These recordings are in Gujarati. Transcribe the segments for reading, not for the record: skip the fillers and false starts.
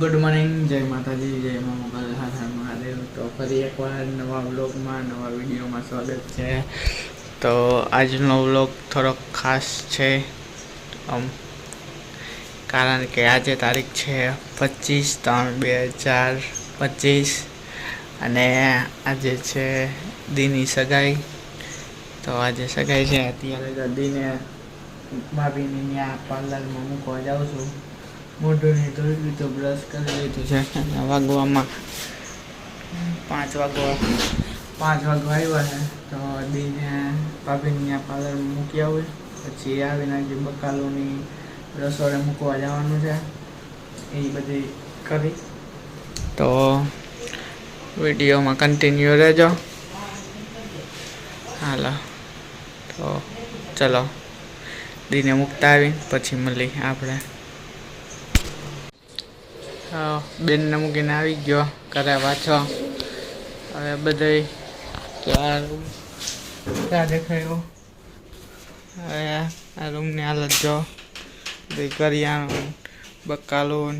ગુડ મોર્નિંગ, જય માતાજી, જય મા મોગલ, હર હર મહાદેવ। તો ફરી એકવાર નવા વ્લોગમાં, નવા વિડીયોમાં સ્વાગત છે। તો આજનો વ્લોગ થોડોક ખાસ છે, કારણ કે આજે તારીખ છે 25/3/2025 અને આજે છે દીની સગાઈ। તો આજે સગાઈ છે, અત્યારે તો દીને ભાભીને ત્યાં પાર્લરમાં મૂકવા જાઉં છું। મોઢું નહીં ધોઈ લીધું, બ્રશ કરી લીધું છે અને વાગવામાં 5 વાગવા આવ્યા છે। તો દીને ભાભીને ત્યાં પાર્લરમાં મૂકી આવું, પછી આવીને જે બકાલોની રસોડે મૂકવા જવાનું છે એ બધી કરી। તો વિડીયોમાં કન્ટિન્યુ રહેજો। હાલો, તો ચલો દીને મૂકતા આવી પછી મળી આપણે। બેનને મૂકીને આવી ગયો ઘરે પાછો। હવે બધે ક્યાં દેખાયો, હવે આ રૂમની હાલત જો, બધી કરિયાણું, બકાલું,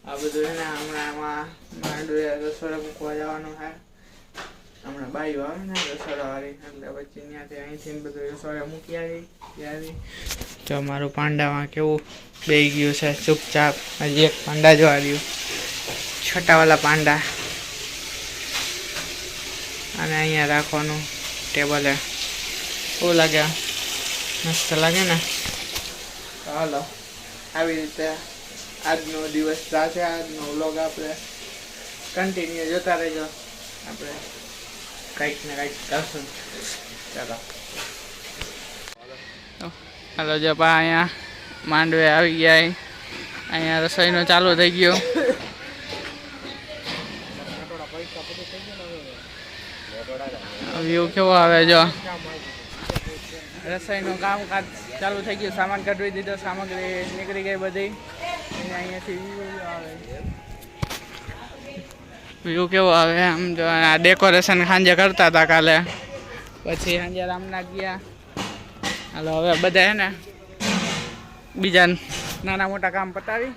આ બધું છે ને હમણાં આમાં માંડવે રસોડા મૂકવા જવાનું છે। હમણાં બાઈઓ આવે ને રસોડાવાળી, એટલે પછી ત્યાંથી અહીંથી બધું રસોડા મૂકી આવી। તો મારું પાંડામાં કેવું બેહી ગયું છે ચૂપચાપ। હજી એક પાંડા જોવા રહ્યું, છોટાવાળા પાંડા, અને અહીંયા રાખવાનું ટેબલે। શું લાગે? મસ્ત લાગે ને? તો હાલો, આવી રીતે આજનો દિવસ જશે। આજનો વ્લોગ આપણે કન્ટિન્યુ જોતા રહેજો, આપણે કંઈક ને કંઈક કરશું। ચાલો હાલો, જો પા અહીંયા માંડવે આવી ગયા, અહીંયા રસોઈનો ચાલુ થઈ ગયો। વ્યૂ કેવો આવે જો, રસોઈનું કામકાજ ચાલુ થઈ ગયું, સામાન કઢવી દીધો, સામગ્રી નીકળી ગઈ બધી। અહીંયાથી વ્યૂ આવે, વ્યૂ કેવો આવે આમ જો। આ ડેકોરેશન સાંજે કરતા હતા કાલે, પછી સાંજે રામનાથ ગયા। હાલો હવે બધા હે ને બીજા નાના મોટા કામ પતાવી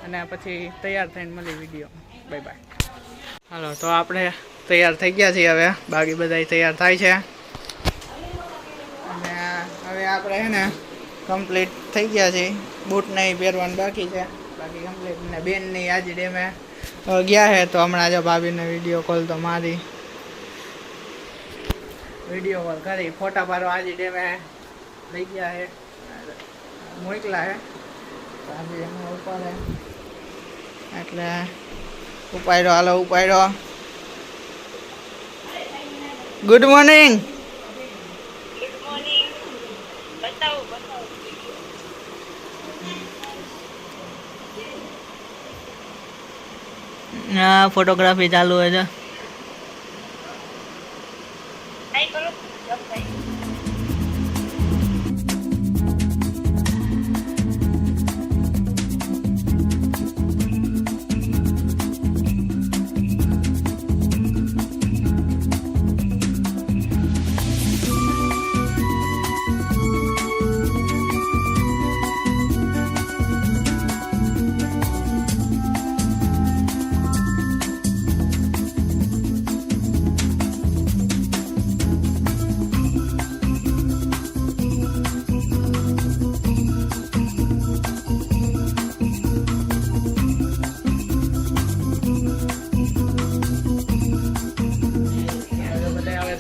અને પછી તૈયાર થઈને મળી વિડીયો। Bye bye. હાલો, તો આપણે તૈયાર થઈ ગયા છીએ, હવે બાકી બધા તૈયાર થાય છે અને હવે આપણે હે ને કમ્પ્લીટ થઈ ગયા છીએ। બૂટ નહીં પહેરવાનું બાકી છે, બાકી કમ્પ્લીટ। ને બેન નહીં આજે ડેમે ગયા છે, તો હમણાં જો ભાભીને વિડીયો કોલ તો મારી, વિડીયો કોલ કરી, ફોટા પાડવા આજે ડેમે લઈ ગયા છે, મોકલા છે ભાભી એમાં ઉપાડે, એટલે ઉપાડ્યો। હાલો ઉપાડ્યો। Good morning. હા, ફોટોગ્રાફી ચાલુ હોય છે।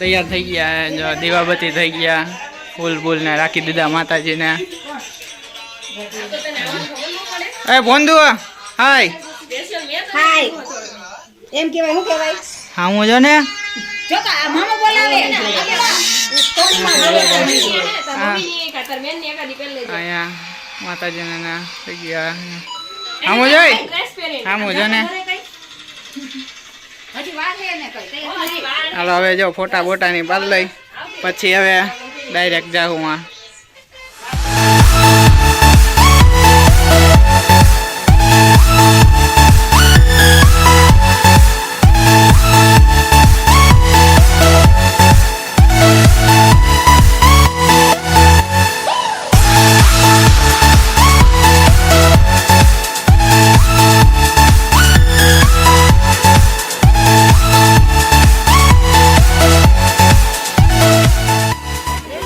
તૈયાર થઈ ગયા, જો દીવાબત્તી થઈ ગયા, ફૂલ ફૂલ ને રાખી દીધા માતાજીને। એ બોંધુ હાય હાય એમ કહેવાય, શું કહેવાય? હા હું જો ને જો કા મામા બોલાવે અહીંયા માતાજીને ના થઈ ગયા। હા હું જોઈ, હા હું જો ને। હાલો હવે જો ફોટા બોટાની પાડ લઈ, પછી હવે ડાયરેક્ટ જાઉં આ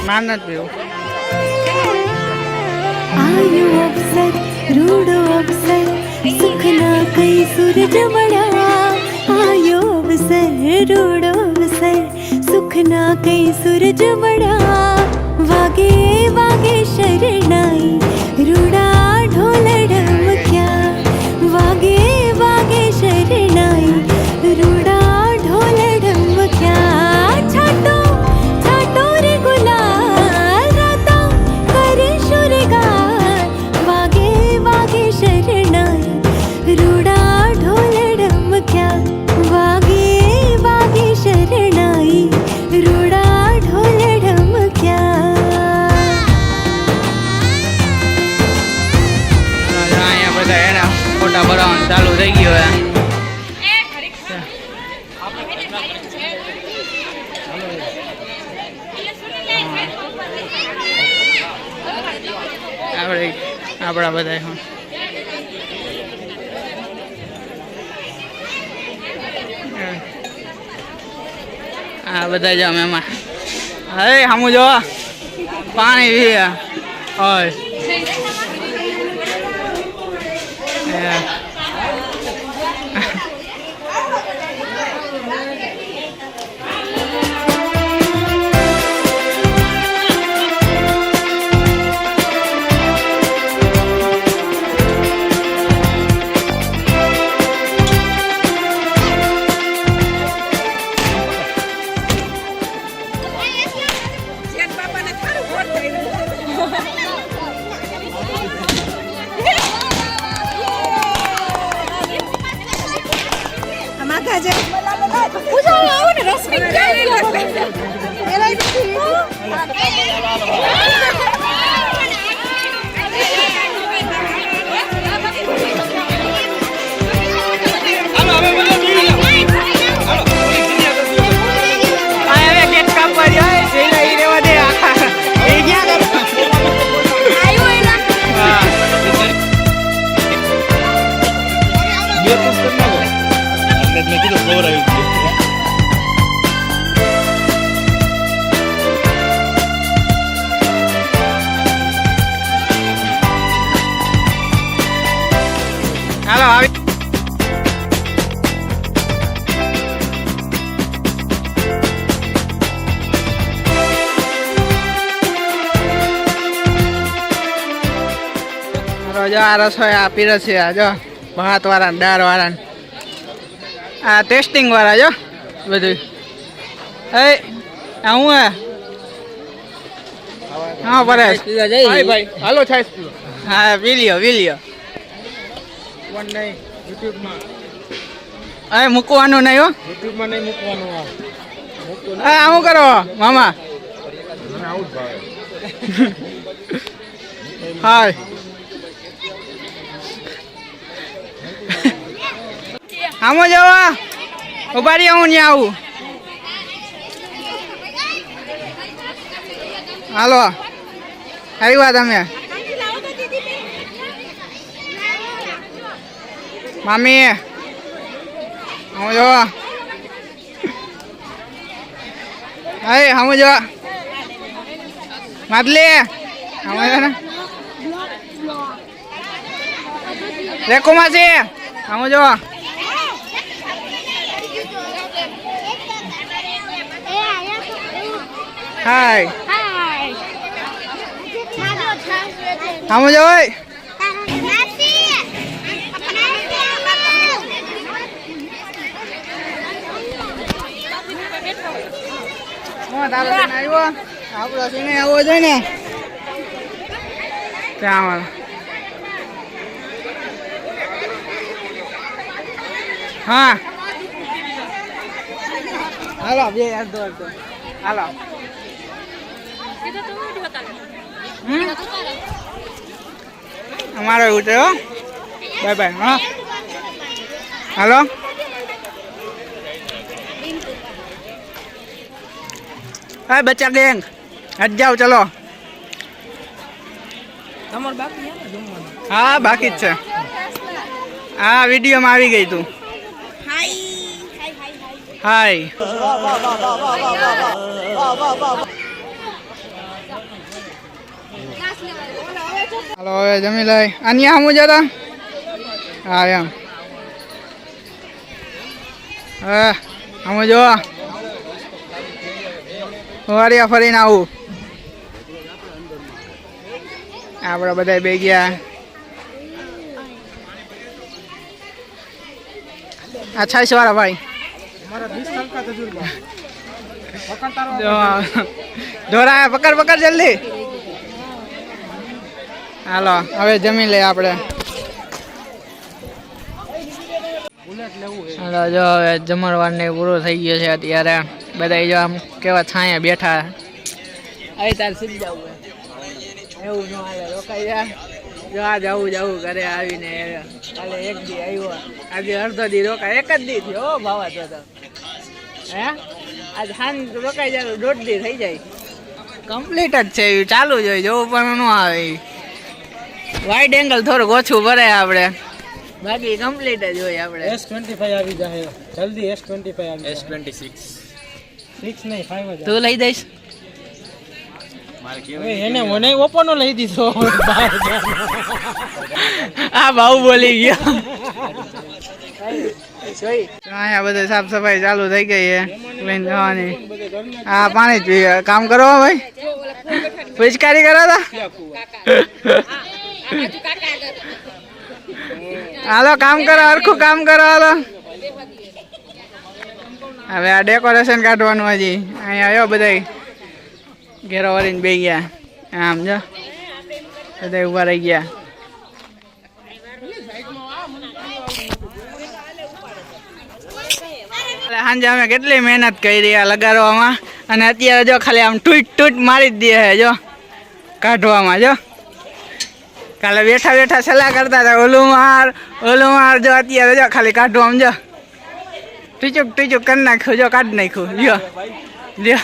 માર નથી પીવું. आयु अवसर रूडो अवसर सुखना कई सूरज मड़ा आयु अवसर रूडो अवसर सुखना कई सूरज मड़ा वागे वागे शरणाई रूडा ढोल ढमक्या वागे वागे शरणाई रूडा ढोल ढमक्या छाटो छाटो रे गुलाल राता करे शुरगार वागे वागे शरणाई रूडा ढोल ढमक्या वागे वागे शरणाई रूडा ढोल ढमक्या. અહીંયા બધા એના ફોટા ભરાવાનું ચાલુ થઈ ગયું હે. આપણા બધા હું આ બધા જ અમે એમાં હવે સામું જો પાણી પી હોય. હાલો આવી જો આ રસોઈ આ પીરસ છે. આ જો ભાત વાળા દાળ વાળા આ ટેસ્ટિંગ વાળા જો બધું. આ હું હા પરેશ ભાઈ હાલો છાશ હા વિલિયો અરે મૂકવાનું નહીં હો યુટ્યુબમાં નહીં મૂકવાનું. આવું કરો મામા. હાય આમો જવા ઉભા રહી હું ત્યાં આવું. હાલો આવ્યા તમે મામી હું જો hey હમ જો માદલી હમ જો ને દેખો માસી હમ જો હાય હમ જો ઓય તારો સીન આવ્યો આપણો સીને આવવો જોઈએ ને ત્યાં હા હાલો બે અડધો હાલો અમારો ઉતર્યો બાય બાય હા હાલો હા બચ્ચા ગેંગ હટ જાઓ ચલો હા બાકી જ છે હા વિડીયોમાં આવી ગઈ તું હાય હાલો હવે જમી લઈ અહીંયા આમ જતા હા એમ હા આમ જો વારિયા ફરીને આવું આપણે બધા બે ગયા આ 26 વાળા ભાઈ ધોરા પકડ પકડ જલ્દી હાલો હવે જમી લઈએ આપણે હાલો જો હવે જમણવાર ને પૂરો થઈ ગયો છે અત્યારે બધા જો આમ કેવા છાયા બેઠા અહીં તાર સીધી જવું એવું ન હાલે રોકાઈ જા જો આ જવું ઘરે આવીને કાલે એક દી આવ્યો આજે અડધો દી રોકાય એક જ દી થયો ભાવા તો હે આજ હાન રોકાઈ જાય 1.5 દી થઈ જાય કમ્પ્લીટ જ છે એ ચાલુ જ હોય જોવું પણ ન આવે વાઇડ એંગલ થોડુંક ઓછું ભરે આપણે બાકી કમ્પ્લીટ જ હોય આપણે S25 આવી જાય જલ્દી S25 આવી S26 6 નહીં 5 જ તું લઈ દઈશ એને મને ઓપોનો લઈ દીધો આ બહુ બોલી ગયો અહીંયા બધું સાફ સફાઈ ચાલુ થઈ ગઈ છે લઈને જવાની હા પાણી જ પીએ કામ કરો ભાઈ પિચકારી કરો તા હાલો કામ કરો હરખું કામ કરો હાલો હવે આ ડેકોરેશન કાઢવાનું હજી અહીંયા આવ્યો બધા ઘેરો વળીને બે ગયા આમ જો બધા ઉભા રહી ગયા સાંજે અમે કેટલી મહેનત કરી આ લગાડવામાં અને અત્યારે જો ખાલી આમ ટૂટ મારી જ દે જો કાઢવામાં જો કાલે બેઠા બેઠા સલાહ કરતા હતા ઓલું માર જો અત્યારે જો ખાલી કાઢવામાં જો ટીચુક કરી નાખ્યું જો કાઢી નાખ્યું જો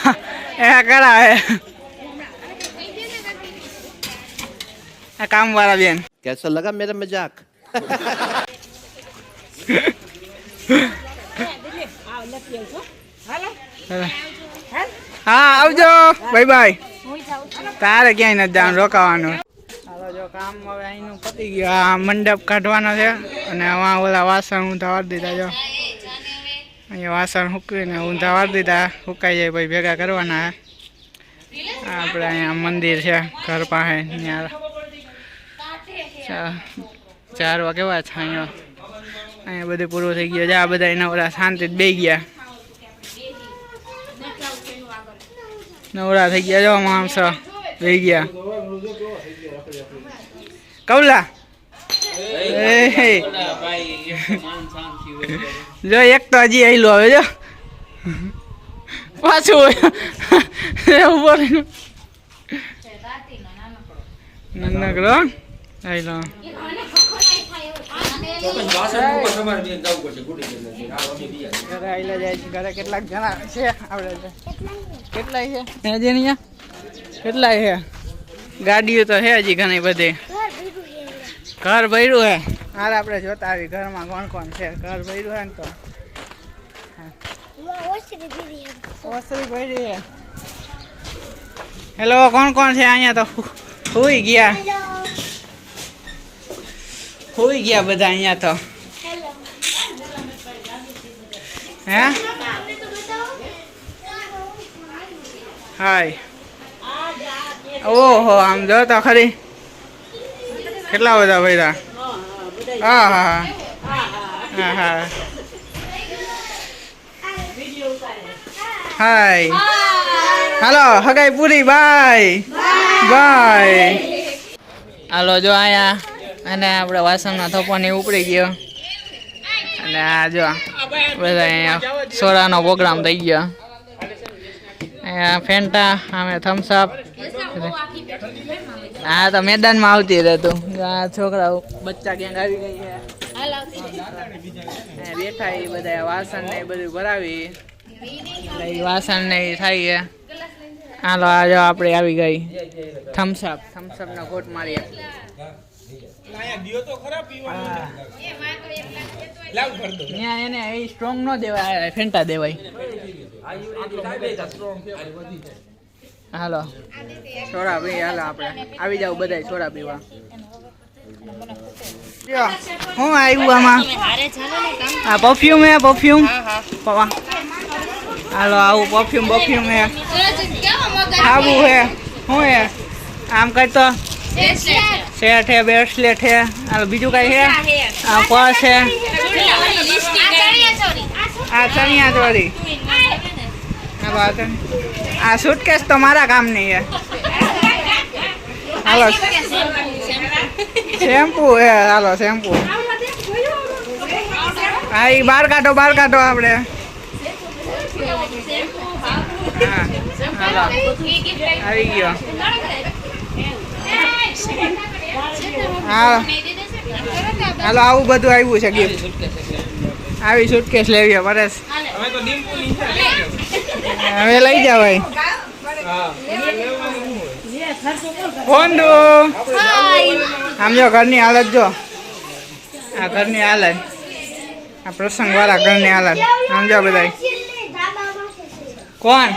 એ કરાવે આ કામ વાળા બેન कैसा लगा मेरा मजाक હા આવજો બાય બાય તારે ક્યાંય નથી જવાનું રોકાવાનું હાલો જો કામ હવે અહીંનું પતી ગયું આ મંડપ કાઢવાનો છે અને આમાં ઓલા વાસણ ઊંધા વાળી દીધા જો અહીંયા વાસણ સૂકવીને ઊંધા વાળી દીધા સુકાઈ જાય પછી ભેગા કરવાના આપણે અહીંયા મંદિર છે ઘર પાસે ત્યાં ચારવા કેવા છે અહીંયા બધું પૂરું થઈ ગયું છે આ બધા એના ઓલા શાંતિ બે ગયા નવરા થઈ ગયા જો માણસો થઈ ગયા કવલા જો એક તો હજી આવેલું હવે જો પાછું નાનકડો આવેલો ઘરે કેટલાક જણા છે આપણે કેટલાય છે હજી અહીંયા કેટલાય છે ગાડીઓ તો છે હજી ઘણી બધી ઘર ભર્યું હે હાલ આપણે જોતા આવી ઘરમાં કોણ કોણ છે ઘર ભર્યું હે ને તો ઓસરી ભરી હે હેલો કોણ કોણ છે અહીંયા તો હુઈ ગયા બધા અહીંયા તો હે હાય ઓહો આમ જો તો ખરી કેટલા બધા ભર્યા હા હા હા હા હાય હાલો હગાઈ પૂરી બાય બાય હાલો જો આયા અને આપણે વાસણનો થપ્પો ને ઉપડી ગયો અને આ જો બધા અહીંયા સોડાનો પ્રોગ્રામ થઈ ગયો અહીંયા ફેન્ટા અમે થમ્સઅપ હા તો મેદાનમાં આવતી રહેતું આ છોકરાઓ બચ્ચા ગેંગ આવી ગઈ છે બેઠા એ બધા વાસણ ને બધું ભરાવી વાસણ ને થાય છે હાલો આ જો આપણે આવી ગઈ થમ્સઅપ નો કોટ મારીએ એને એ સ્ટ્રોંગ નો દેવાય ફેન્ટા દેવાય હાલો સોડા પી હાલો આપણે આવી જાવ બધા સોડા પીવા જો હું આવ્યું આમાં આ પરફ્યુમ હે પરફ્યુમ પવા હાલો આવું પરફ્યુમ હે આવું હે શું હે આમ કરતો સેટ હે બ્રેસલેટ હે હાલો બીજું કઈ હે આ પર્સ હે આ ચણિયા ચોરી આ સુટકેસ તો મારા કામ નહીં હે હાલો શેમ્પુ હે હાલો શેમ્પુ હા એ બહાર કાઢો આપણે હા હાલો આવી ગયો હા હાલો આવું બધું આવ્યું છે ગિફ્ટ આવી સુટકેસ લેવી પરેશ હવે લઈ જાવ ભાઈ ફોન દો આમ જો ઘરની હાલત જો આ ઘરની હાલત આ પ્રસંગ વાળા ઘરની હાલત આમ જો બધા કોણ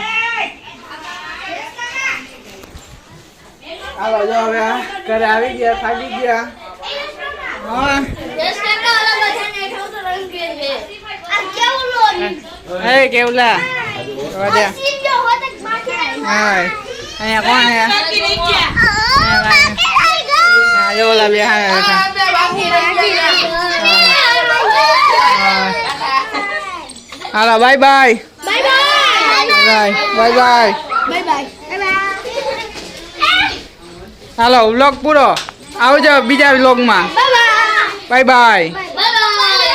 હાલો જો હવે ઘરે આવી ગયા થાકી ગયા હા એ કેવલા અહીંયા કોણ હે જો ઓલા બે હાલો બાય બાય બાય હાલો વ્લોગ પૂરો આવજો બીજા વ્લોગમાં બાય બાય